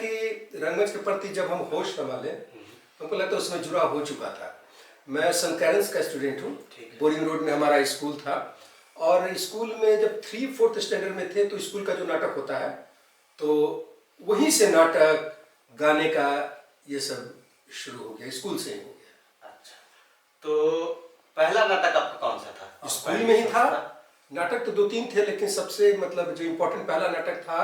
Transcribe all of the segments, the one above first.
कि रंगमंच के प्रति जब हम होश संभाले, हमको लगता है उसमें जुड़ा हो चुका था। मैं सेंट कैरेंस का स्टूडेंट हूँ। बोरिंग रोड में हमारा स्कूल था, और स्कूल में जब 3-4 स्टैंडर्ड में थे तो स्कूल का जो नाटक होता है, तो वहीं से नाटक गाने का ये सब शुरू हो गया, स्कूल से ही हो गया। अच्छा, तो पहला नाटक आपका कौन सा था? स्कूल में ही था। नाटक तो 2-3 थे, लेकिन सबसे मतलब जो इम्पोर्टेंट पहला नाटक था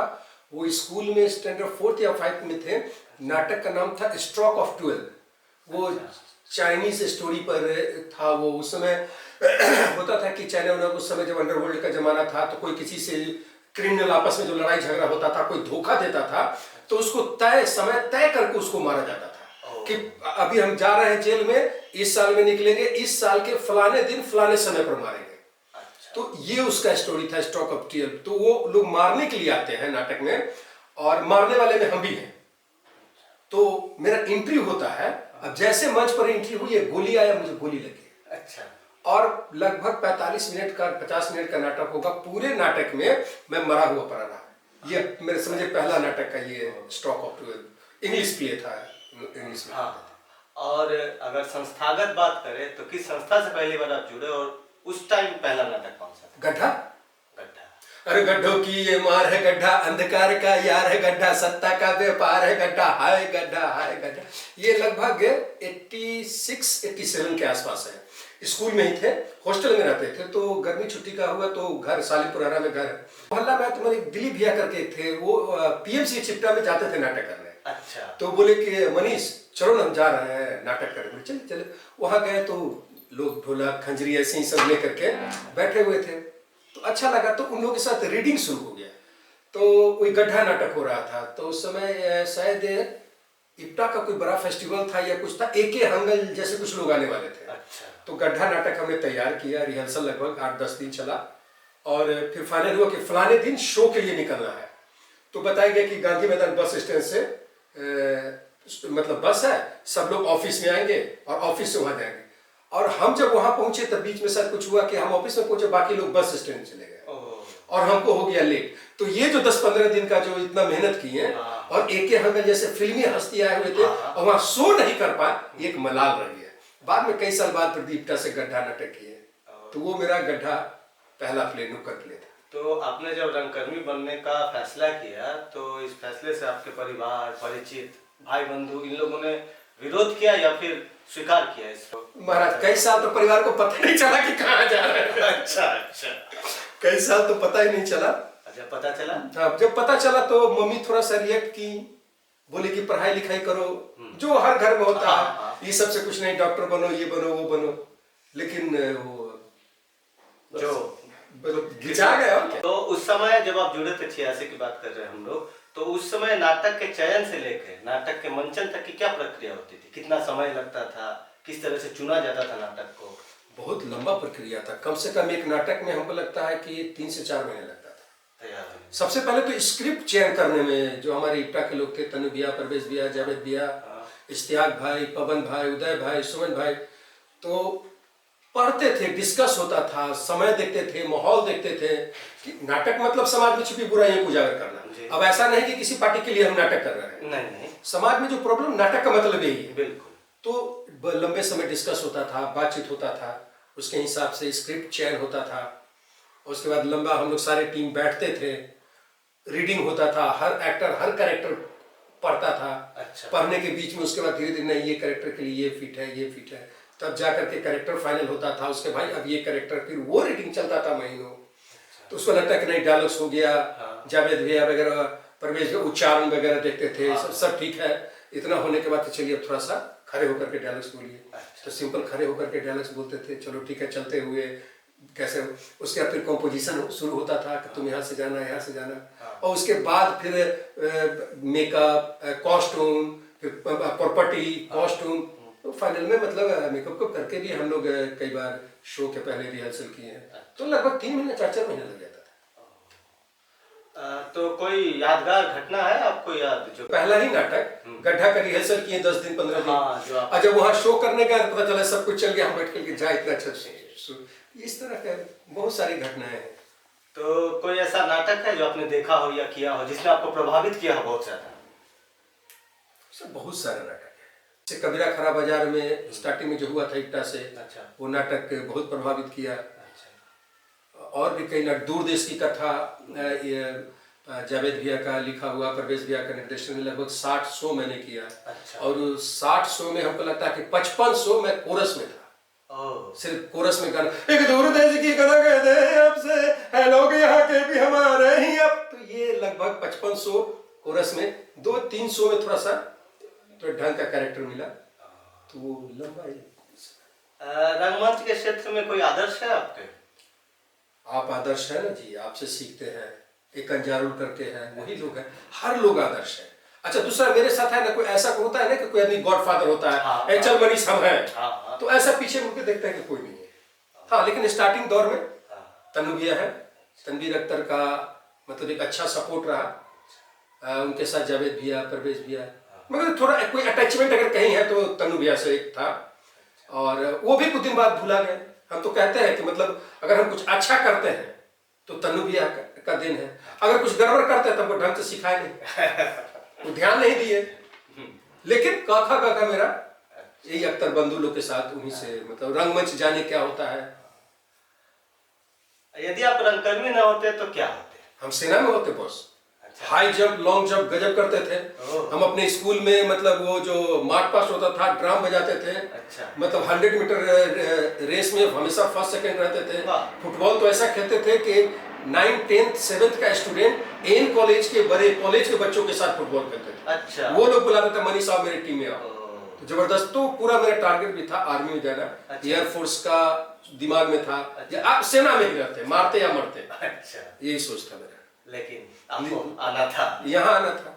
वो स्कूल में स्टैंडर्ड 4th या 5th में थे। नाटक का नाम था स्ट्रोक ऑफ 12। वो चाइनीज स्टोरी पर था। वो उस समय होता था कि चाइना में उस समय जब अंडरवर्ल्ड का जमाना था, तो कोई किसी से क्रिमिनल आपस में जो लड़ाई झगड़ा होता था, कोई धोखा देता था, तो उसको समय तय करके उसको मारा जाता था कि अभी हम जा रहे हैं जेल में, इस साल में निकलेंगे, इस साल के फलाने दिन फलाने समय पर मारेंगे। तो ये उसका स्टोरी था, स्ट्रोक ऑफ 12। तो वो लोग मारने के लिए आते हैं नाटक में, और मारने वाले में हम भी हैं। तो मेरा एंट्री होता है। अब जैसे मंच पर एंट्री हुई, ये गोली आया, मुझे गोली लगी। अच्छा। और लगभग 45 मिनट का 50 मिनट का नाटक होगा। पूरे नाटक में मैं मरा हुआ पड़ा रहा। ये मेरे समझे पहला नाटक का ये स्ट्रोक ऑफ 12 इंग्लिश प्ले था, इंग्लिश में। और अगर संस्थागत बात करें तो किस संस्था से पहली बार आप जुड़े, और उस टाइम पहला नाटक कौन सा था? गड्ढा। अरे गड्ढों की ये मार है गड्ढा, अंधकार का यार है गड्ढा, सत्ता का व्यापार है गड्ढा, हाय गड्ढा हाय गड्ढा। ये लगभग 86-87 के आसपास है। स्कूल में ही थे, हॉस्टल में रहते थे। तो गर्मी छुट्टी का हुआ तो घर सालीपुराना में घर मोहल्ला में तुम्हारे दिलीप भैया करके थे, वो पीएमसी चिपटा में जाते थे नाटक करने। अच्छा। तो बोले कि मनीष चलो ना, हम जा रहे हैं नाटक करने। चले चले वहां गए तो लोग ढोलक खंजरी ऐसे ही सब लेकर के बैठे हुए थे। तो अच्छा लगा, तो उन लोगों के साथ रीडिंग शुरू हो गया। तो कोई गड्ढा नाटक हो रहा था। तो उस समय शायद इप्टा का कोई बड़ा फेस्टिवल था या कुछ था, एके हंगल जैसे कुछ लोग आने वाले थे। अच्छा। तो गड्ढा नाटक हमने तैयार किया, रिहर्सल लगभग 8-10 दिन चला, और फिर फाइनल हुआ कि फलाने दिन शो के लिए निकलना है। तो बताया गया कि गांधी मैदान बस स्टैंड से मतलब बस है, सब लोग ऑफिस में आएंगे और ऑफिस से वहां जाएंगे। और हम जब वहां पहुंचे तब बीच में शायद कुछ हुआ कि हम ऑफिस में पहुंचे, बाकी लोग बस स्टैंड चले गए और हमको हो गया लेट। तो ये जो 10-15 दिन का जो इतना मेहनत की है, और एके हंगल जैसे फिल्मी हस्ती आए हुए थे और वहां शो नहीं कर पाए, एक मलाल रह गया। बाद में कई साल बाद प्रदीप्टा से गड्ढा नाटक किए। तो वो मेरा गड्ढा पहला प्ले, नुक्कड़ प्ले था। तो आपने जब रंगकर्मी बनने का फैसला किया, तो इस फैसले से आपके परिवार, परिचित, भाई बंधु, इन लोगों ने विरोध किया या फिर स्वीकार किया इसको? महाराज कई साल तो परिवार को पता नहीं चला कि कहाँ जा रहे हैं। अच्छा अच्छा। कई साल तो पता ही नहीं चला। जब पता चला? हाँ, जब पता चला तो मम्मी थोड़ा सा रिएक्ट की, बोले कि पढ़ाई लिखाई करो, जो हर घर में होता है, ये सबसे कुछ नहीं, डॉक्टर बनो, ये बनो, वो बनो। लेकिन वो जो घिचा गया। तो उस समय जब आप जुड़े थे, 86 की बात कर रहे हैं हम लोग, तो उस समय नाटक के चयन से लेकर नाटक के मंचन तक की क्या प्रक्रिया होती थी? कितना समय लगता था? किस तरह से चुना जाता था नाटक को? बहुत लंबा प्रक्रिया था। कम से कम एक नाटक में हमको लगता है कि 3 से 4 महीने लगता था तैयार। सबसे पहले तो स्क्रिप्ट चयन करने में जो हमारे इप्टा के लोग थे, तनु भैया, परवेश भैया, जावेद भैया, इश्तियाक भाई, पवन भाई, उदय भाई, सुमन भाई, तो पढ़ते थे, डिस्कस होता था, समय देखते थे, माहौल देखते थे कि नाटक मतलब समाज में छुपी बुराइयों को उजागर करना। अब ऐसा नहीं कि किसी पार्टी के लिए हम नाटक कर रहे हैं, नहीं। समाज में जो प्रॉब्लम, नाटक का मतलब यही है। बिल्कुल। तो लंबे समय डिस्कस होता था, बातचीत होता था, उसके हिसाब से स्क्रिप्ट चयन होता था। उसके बाद लंबा हम लोग सारे टीम बैठते थे, रीडिंग होता था, हर एक्टर हर कैरेक्टर पढ़ता था। अच्छा। पढ़ने के बीच में उसके बाद धीरे धीरे नहीं, ये कैरेक्टर के लिए ये फिट है, ये फिट है, तब जा करके कैरेक्टर फाइनल होता था। उसके भाई अब ये कैरेक्टर, फिर वो रीडिंग चलता था महीनों। तो उसको लगता कि नहीं डायलॉग्स हो गया, जावेद भैया वगैरह, परवेश का उच्चारण वगैरह देखते थे, सब ठीक है। इतना होने के बाद तो चलिए अब थोड़ा सा खड़े होकर के डायलॉग्स बोलिए। तो सिंपल खड़े होकर के डायलॉग्स बोलते थे, चलो ठीक है, चलते हुए कैसे। उसके बाद फिर कॉम्पोजिशन शुरू होता था कि तुम यहाँ से जाना, यहाँ से जाना। और उसके बाद फिर मेकअप, कॉस्ट्यूम, फिर प्रॉपर्टी, कॉस्ट्यूम। तो फाइनल में मतलब मेकअप को करके भी हम लोग कई बार शो के पहले रिहर्सल किए हैं। तो लगभग 3 महीने 4 महीने लग जाता था। तो कोई यादगार घटना है आपको याद? जो पहला ही नाटक गड्ढा का रिहर्सल किए 10 दिन 15 दिन। और जब वहाँ शो करने का पता चला सब कुछ चल गया, हम बैठ करके जा, इतना अच्छा। इस तरह के बहुत सारी घटनाएं हैं। तो कोई ऐसा नाटक है जो आपने देखा हो या किया हो जिसने आपको प्रभावित किया हो बहुत ज्यादा? सर बहुत सारे नाटक है। जैसे कबीरा खरा बाजार में स्टार्टिंग में जो हुआ था इट्टा से, अच्छा। वो नाटक बहुत प्रभावित किया। अच्छा। और भी कई नाटक, दूर देश की कथा, ये जावेद भैया का लिखा हुआ, परवेश भैया का निर्देशन में लगभग 60 शो मैंने किया। अच्छा। और 60 शो में हमको लगता है कि 55 शो मैं कोरस में था। सिर्फ कोरस में गाना, एक दूर देश की कथा कहते हैं आपसे, है लोग यहाँ के भी हमारे ही अब। तो ये लगभग 55 शो कोरस में, 2-3 शो में थोड़ा सा तो ढंग का कैरेक्टर मिला, तो वो लंबा ही। रंगमंच के क्षेत्र में कोई आदर्श है आपके? आप आदर्श है ना जी, आपसे सीखते हैं। एक अंजारुल करके हैं, वही लोग हैं, हर लोग आदर्श है। अच्छा, दूसरा मेरे साथ है ना, कोई ऐसा होता है ना कि कोई आदमी गॉडफादर होता है, हाँ, चल मनीष हम हैं, हाँ, तो ऐसा पीछे मुड़ के देखते हैं कि कोई नहीं है। हाँ, लेकिन स्टार्टिंग दौर में तन्नू भैया है, तनवीर अख्तर का मतलब एक अच्छा सपोर्ट रहा। उनके साथ जावेद भैया, परवेश भैया, मगर थोड़ा कोई अटैचमेंट अगर कहीं है तो तन्नू भैया से एक था। और वो भी कुछ दिन बाद भुला गए। हम तो कहते हैं कि मतलब अगर हम कुछ अच्छा करते हैं तो तन्नू भैया का दिन है, अगर कुछ गड़बड़ करते हैं तब वो ढंग से सिखाए नहीं, वो ध्यान नहीं दिए। लेकिन काका काका मेरा यही अख्तर बंधु लोग के साथ, उन्हीं से मतलब रंगमंच जाने क्या होता है। यदि आप रंगकर्मी न होते तो क्या होते? हम सेना में होते बॉस। अच्छा। हाई जंप, लॉन्ग जंप गजब करते थे। हम अपने स्कूल में मतलब वो जो मार्च पास्ट होता था, ड्राम बजाते थे। अच्छा। मतलब 100 मीटर रेस में हमेशा फर्स्ट सेकंड रहते थे। फुटबॉल तो ऐसा खेलते थे कि 9th 10th 7th का स्टूडेंट एन कॉलेज के बड़े कॉलेज के बच्चों के साथ फुटबॉल खेलते थे। अच्छा। वो लोग बुलाते थे, मनीष साहब मेरी टीम में आओ। तो जबरदस्त। तो पूरा मेरा टारगेट भी था आर्मी में जाना। अच्छा। एयरफोर्स का दिमाग में था। अच्छा। आप सेना में ही रहते, मारते या मरते, अच्छा। यही सोच था मेरा। लेकिन आपको आना था, यहाँ आना था।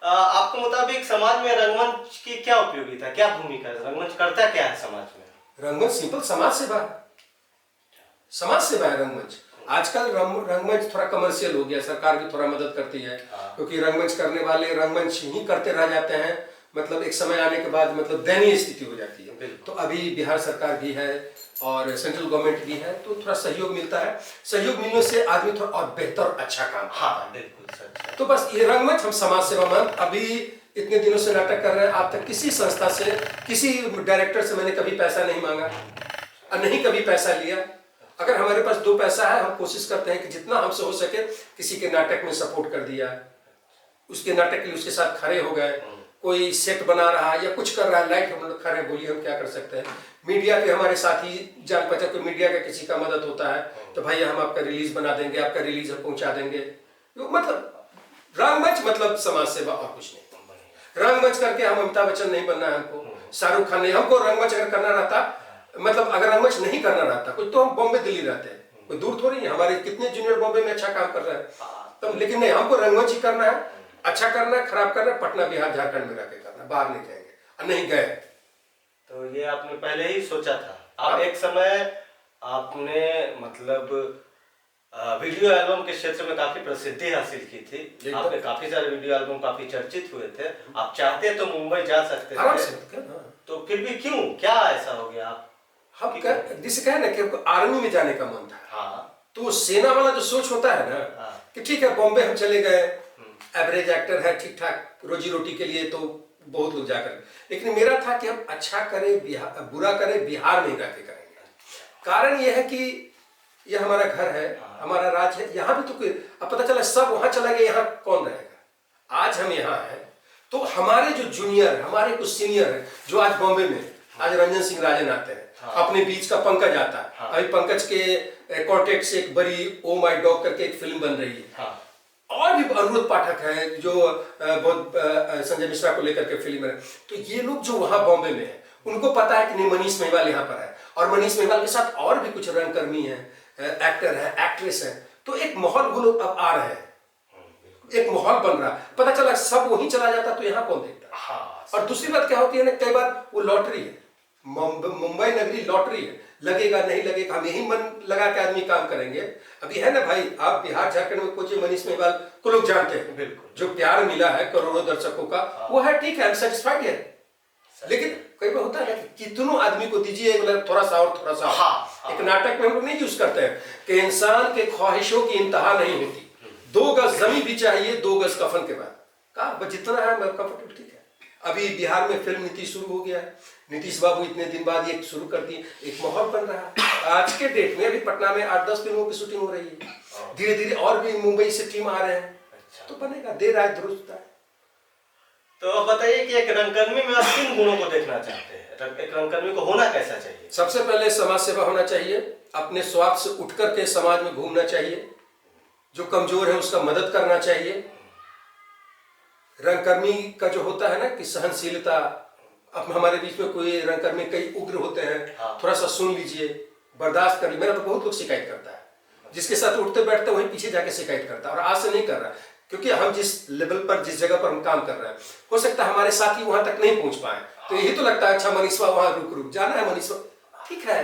आपके मुताबिक समाज में रंगमंच की क्या उपयोगिता, क्या भूमिका है? रंगमंच करता क्या है समाज में? रंगमंच सिंपल समाज सेवा है। समाज सेवा है रंगमंच। आजकल रंगमंच थोड़ा कमर्शियल हो गया, सरकार भी थोड़ा मदद करती है। क्योंकि रंगमंच करने वाले रंगमंच ही करते रह जाते हैं, मतलब एक समय आने के बाद मतलब दयनीय स्थिति हो जाती है। तो अभी बिहार सरकार भी है और सेंट्रल गवर्नमेंट भी है, तो थोड़ा सहयोग मिलता है। सहयोग मिलने से आदमी थोड़ा और बेहतर और अच्छा काम करता है। हाँ, बिल्कुल सच। तो बस ये रंगमंच हम समाज सेवा में अभी इतने दिनों से नाटक कर रहे हैं। आज तक किसी संस्था से, किसी डायरेक्टर से मैंने कभी पैसा नहीं मांगा और नहीं कभी पैसा लिया। अगर हमारे पास 2 पैसा है, हम कोशिश करते हैं कि जितना हमसे हो सके किसी के नाटक में सपोर्ट कर दिया, उसके नाटक के लिए उसके साथ खड़े हो गए। कोई सेट बना रहा है या कुछ कर रहा है, लाइट हम लोग खड़े, बोलिए हम क्या कर सकते हैं। मीडिया के हमारे साथी जान पहचान, कोई मीडिया का किसी का मदद होता है तो भाई हम आपका रिलीज बना देंगे, आपका रिलीज हम पहुंचा देंगे। मतलब रंगमंच मतलब समाज सेवा और कुछ नहीं। रंगमंच करके हम अमिताभ बच्चन नहीं बनना है हमको, शाहरुख खान नहीं। हमको रंगमंच अगर करना रहता, मतलब अगर रंगमंच नहीं करना रहता कुछ, तो हम बॉम्बे दिल्ली रहते हैं, कोई दूर थोड़ी है। हमारे कितने जूनियर बॉम्बे में अच्छा काम कर रहे हैं तब, लेकिन नहीं, हमको रंगमंच ही करना है, अच्छा करना है, खराब करना है, पटना बिहार झारखंड में रहकर करना, बाहर नहीं जाएंगे। और नहीं गए तो ये आपने पहले ही सोचा था? आप एक समय आपने मतलब वीडियो एल्बम के क्षेत्र में काफी प्रसिद्धि हासिल की थी। आपने काफी सारे वीडियो एल्बम काफी चर्चित हुए थे। आप चाहते तो मुंबई जा सकते थे, तो फिर भी क्यों, क्या ऐसा हो गया? आप जिसे कहे ना कि आर्मी में जाने का मन था। हाँ। तो सेना वाला जो सोच होता है ना कि ठीक है बॉम्बे हम चले गए, एवरेज एक्टर है, ठीक ठाक रोजी रोटी के लिए तो बहुत लोग जाकर, लेकिन मेरा था कि हम अच्छा करें, बुरा करें, बिहार में ही रहकर करेंगे। कारण यह है कि यह हमारा घर है, हमारा राज है, यहाँ भी तो कोई, अब पता चला सब वहां चला गया, यहाँ कौन रहेगा। आज हम यहाँ हैं तो हमारे जो जूनियर, हमारे कुछ सीनियर है जो आज बॉम्बे में, आज रंजन सिंह राजन आते हैं, अपने बीच का पंकज आता है। अभी पंकज के कॉन्टेक्ट से एक बड़ी ओ माय डॉग करके एक फिल्म बन रही है। और भी अनुरुद्ध पाठक है जो बहुत संजय मिश्रा को लेकर के फिल्म है। तो ये लोग जो वहां बॉम्बे में है, उनको पता है कि नहीं मनीष महिवाल यहाँ पर है, और मनीष महिवाल के साथ और भी कुछ रंगकर्मी है, एक्टर है, एक्ट्रेस है। तो एक माहौल वो लोग अब आ रहे हैं, एक माहौल बन रहा। पता चला सब वहीं चला जाता तो यहाँ कौन देखता। और दूसरी बात क्या होती है ना, कई बार वो लॉटरी है, मुंबई नगरी लॉटरी है, लगेगा नहीं लगेगा, हम यही मन लगा के आदमी काम करेंगे। अभी है ना भाई, आप बिहार झारखंड में कोई मनीष महिवाल को लोग जानते हैं, बिल्कुल, जो प्यार मिला है करोड़ों दर्शकों का, वो है, ठीक है, सेटिस्फाइड है। लेकिन कई बार होता है ना कि कितनों आदमी को दीजिए थोड़ा सा और थोड़ा सा। एक नाटक में हम लोग नहीं यूज करते हैं कि इंसान के ख्वाहिशों की इंतहा नहीं होती। 2 गज जमीन भी चाहिए 2 गज कफन के बाद। हाँ बस जितना है कंफर्टेबल ठीक है। अभी बिहार में फिल्म नीतीश शुरू हो गया है, नीतीश बाबू इतने दिन बाद ये शुरू कर दिए, एक माहौल बन रहा है। आज के डेट में अभी पटना में 8-10 फिल्मों की शूटिंग हो रही है, धीरे धीरे और भी मुंबई से टीम आ रहे हैं। तो बनेगा, देर आए दुरुस्त आए। तो अब बताइए कि एक रंगकर्मी में आप किन गुणों को देखना चाहते हैं? एक रंगकर्मी को होना कैसा चाहिए? सबसे पहले समाज सेवा होना चाहिए, अपने स्वार्थ से उठ करके समाज में घूमना चाहिए, जो कमजोर है उसका मदद करना चाहिए। रंगकर्मी का जो होता है ना कि सहनशीलता, अब हमारे बीच में कोई रंगकर्मी कई उग्र होते हैं, थोड़ा सा सुन लीजिए, बर्दाश्त कर लीजिए। मेरा तो बहुत लोग शिकायत करता है, जिसके साथ उठते बैठते वहीं पीछे जाके शिकायत करता है, और आज से नहीं कर रहा है, क्योंकि हम जिस लेवल पर, जिस जगह पर हम काम कर रहे हैं, हो सकता है हमारे साथी वहां तक नहीं पहुंच पाए, तो यही तो लगता है अच्छा मनीषवा वहां रुक जाना है, मनीषवा ठीक है,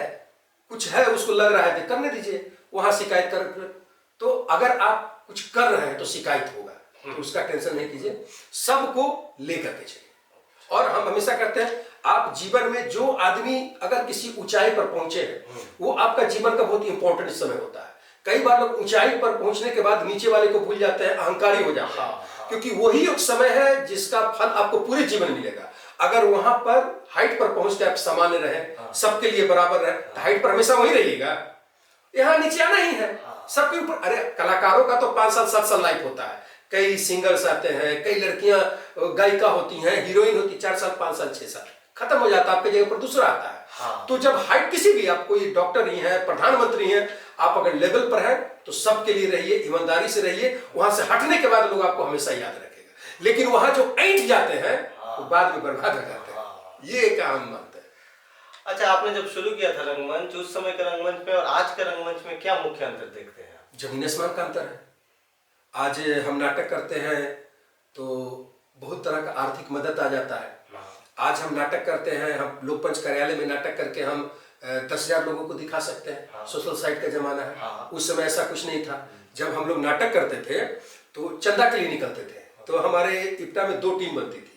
कुछ है उसको लग रहा है करने दीजिए, वहां शिकायत कर। तो अगर आप कुछ कर रहे हैं तो शिकायत होगा, तो उसका टेंशन नहीं कीजिए, सबको लेकर के चलिए। और हम हमेशा कहते हैं, आप जीवन में जो आदमी अगर किसी ऊंचाई पर पहुंचे हैं, वो आपका जीवन का बहुत इंपॉर्टेंट समय होता है। कई बार लोग ऊंचाई पर पहुंचने के बाद नीचे वाले को भूल जाते हैं, अहंकारी हो जाते हैं, क्योंकि वही एक समय है जिसका फल आपको पूरे जीवन मिलेगा। अगर वहां पर हाइट पर पहुंच के आप सामान्य रहे, सबके लिए बराबर रहे, तो हाइट पर हमेशा वही रहिएगा, यहाँ नीचे आना ही है सबके ऊपर। अरे कलाकारों का तो 5 साल 7 साल लाइफ होता है, कई सिंगर्स आते हैं, कई लड़कियां गायिका होती हैं, हीरोइन होती, 4 साल 5 साल 6 साल खत्म हो जाता है, आपके जगह पर दूसरा आता है। तो जब हाइट किसी भी, आप कोई डॉक्टर ही है, प्रधानमंत्री हैं, आप अगर लेवल पर हैं तो सबके लिए रहिए, ईमानदारी से रहिए। वहां से हटने के बाद लोग आपको हमेशा याद रखेगा, लेकिन वहां जो ऐंठ जाते हैं वो बाद में बर्बाद हो जाते हैं, ये काम मानते हैं। अच्छा, आपने जब शुरू किया था रंगमंच, उस समय के रंगमंच में और आज के रंगमंच में क्या मुख्य अंतर देखते हैं? जमीन आसमान का अंतर है। आज हम नाटक करते हैं तो बहुत तरह का आर्थिक मदद आ जाता है। आज हम नाटक करते हैं, हम लोकपंच कार्यालय में नाटक करके हम 10,000 लोगों को दिखा सकते हैं। सोशल साइट का जमाना है, उस समय ऐसा कुछ नहीं था। जब हम लोग नाटक करते थे तो चंदा के लिए निकलते थे, तो हमारे इप्टा में 2 टीम बनती थी।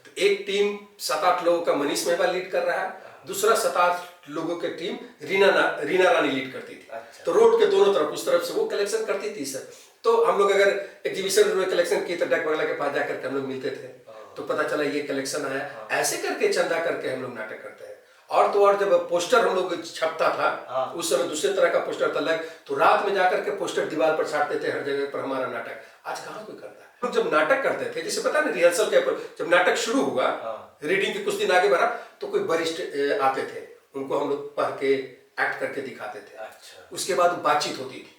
तो एक टीम 7-8 लोगों का मनीष मेहवा लीड कर रहा है, दूसरा 7-8 लोगों की टीम रीना रानी लीड करती थी। तो रोड के दोनों तरफ, उस तरफ से वो कलेक्शन करती थी सर। तो हम लोग अगर एग्जीबिशन में कलेक्शन किए तो डाक बंगला के पास जाकर हम लोग मिलते थे, तो पता चला ये कलेक्शन आया, ऐसे करके चंदा करके हम लोग नाटक करते हैं। और तो और जब पोस्टर हम लोग छपता था, उस समय दूसरे तरह का पोस्टर था लग, तो रात में जाकर के पोस्टर दीवार पर छापते थे हर जगह पर हमारा नाटक। आज कहाँ कोई करता है। हम जब नाटक करते थे, जैसे पता ना रिहर्सल के जब नाटक शुरू हुआ, रीडिंग के कुछ दिन आगे बढ़ा, तो कोई वरिष्ठ आते थे, उनको हम लोग पढ़ के एक्ट करके दिखाते थे। उसके बाद बातचीत होती थी,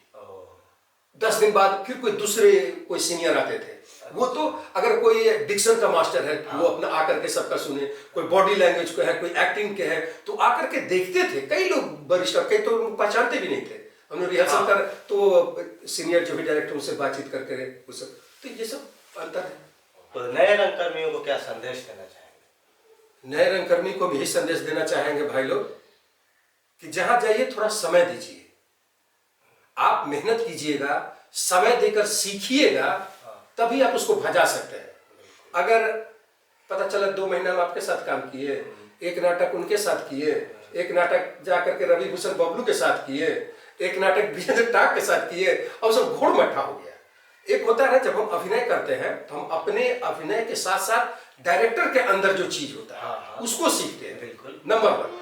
10 दिन बाद फिर कोई सीनियर आते थे। वो तो अगर कोई डिक्शन का मास्टर है, वो अपना आकर के सबका सुने, कोई बॉडी लैंग्वेज को है, कोई एक्टिंग के है, तो आकर के देखते थे। कई लोग वरिष्ठ, कई तो पहचानते भी नहीं थे। हमने रिहर्सल कर तो सीनियर जो भी डायरेक्टर उनसे बातचीत करके वो सब, तो ये सब अंतर है। तो नए रंगकर्मियों को क्या संदेश देना चाहेंगे? नए रंगकर्मी को भी यही संदेश देना चाहेंगे भाई लोग कि जहां जाइए थोड़ा समय दीजिए, आप मेहनत कीजिएगा, समय देकर सीखिएगा, तभी आप उसको भजा सकते हैं। अगर पता चला 2 महीना में आपके साथ काम किए, एक नाटक उनके साथ किए, एक नाटक जाकर के रवि भूषण बबलू के साथ किए, एक नाटक विजेंद्र टाक के साथ किए, और सब घोड़ मट्ठा हो गया। एक होता है जब हम अभिनय करते हैं तो हम अपने अभिनय के साथ साथ डायरेक्टर के अंदर जो चीज होता है उसको सीखते हैं। नंबर 1।